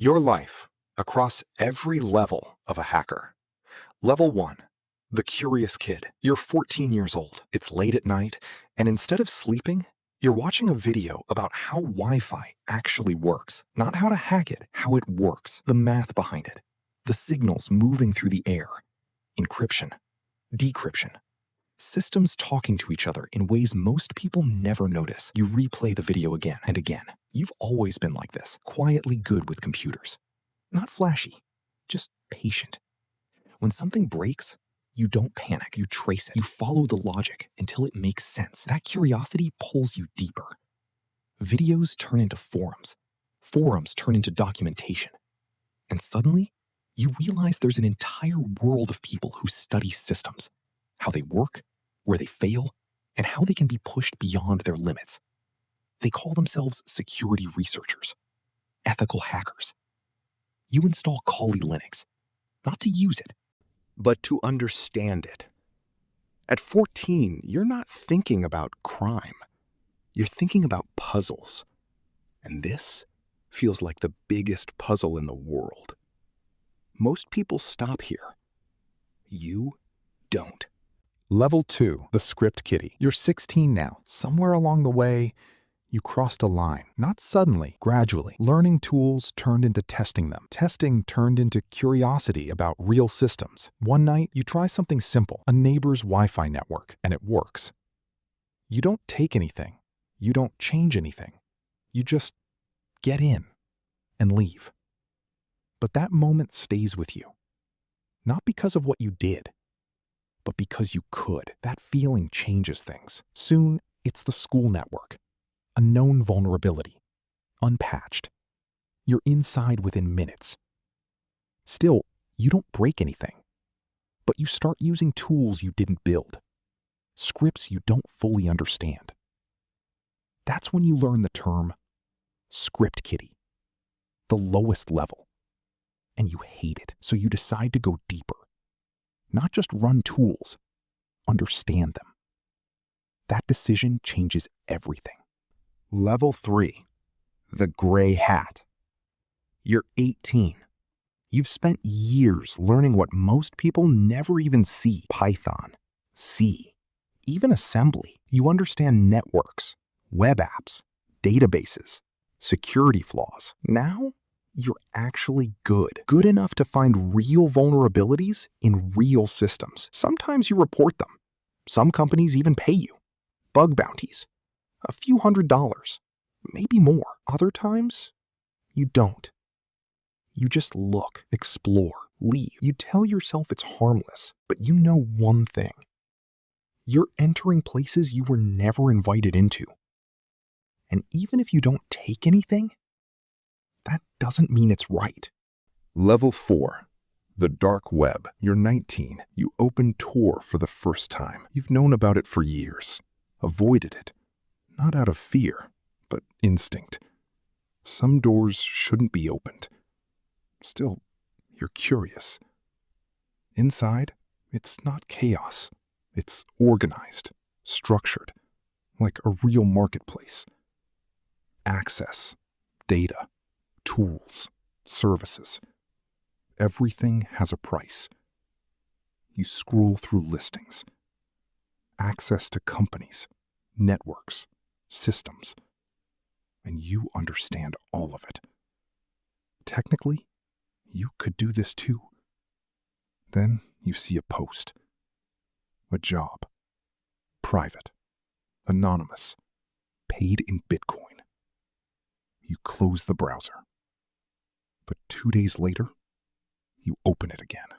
Your life across every level of a hacker. Level 1. The curious kid. You're 14 years old. It's late at night, and instead of sleeping, you're watching a video about how Wi-Fi actually works. Not how to hack it, how it works. The math behind it. The signals moving through the air. Encryption. Decryption. Systems talking to each other in ways most people never notice. You replay the video again and again. You've always been like this, quietly good with computers. Not flashy, just patient. When something breaks, you don't panic, you trace it. You follow the logic until it makes sense. That curiosity pulls you deeper. Videos turn into forums. Forums turn into documentation. And suddenly, you realize there's an entire world of people who study systems, how they work, where they fail, and how they can be pushed beyond their limits. They call themselves security researchers, ethical hackers. You install Kali Linux, not to use it, but to understand it. At 14, you're not thinking about crime. You're thinking about puzzles. And this feels like the biggest puzzle in the world. Most people stop here. You don't. Level 2, the script kiddie. You're 16 now. Somewhere along the way, you crossed a line. Not suddenly, gradually. Learning tools turned into testing them. Testing turned into curiosity about real systems. One night, you try something simple, a neighbor's Wi-Fi network, and it works. You don't take anything. You don't change anything. You just get in and leave. But that moment stays with you. Not because of what you did, but because you could. That feeling changes things. Soon, it's the school network. A known vulnerability. Unpatched. You're inside within minutes. Still, you don't break anything. But you start using tools you didn't build. Scripts you don't fully understand. That's when you learn the term script kiddie. The lowest level. And you hate it, so you decide to go deeper. Not just run tools, understand them. That decision changes everything. Level 3, the gray hat. You're 18. You've spent years learning what most people never even see. Python, C, even assembly. You understand networks, web apps, databases, security flaws. Now, you're actually good. Good enough to find real vulnerabilities in real systems. Sometimes you report them. Some companies even pay you. Bug bounties. A few $100s. Maybe more. Other times, you don't. You just look, explore, leave. You tell yourself it's harmless, but you know one thing. You're entering places you were never invited into. And even if you don't take anything, that doesn't mean it's right. Level 4, the dark web. You're 19. You open Tor for the first time. You've known about it for years. Avoided it. Not out of fear, but instinct. Some doors shouldn't be opened. Still, you're curious. Inside, it's not chaos. It's organized, structured, like a real marketplace. Access, data, tools, services. Everything has a price. You scroll through listings. Access to companies, networks, systems. And you understand all of it. Technically, you could do this too. Then you see a post. A job. Private. Anonymous. Paid in Bitcoin. You close the browser. But 2 days later, you open it again.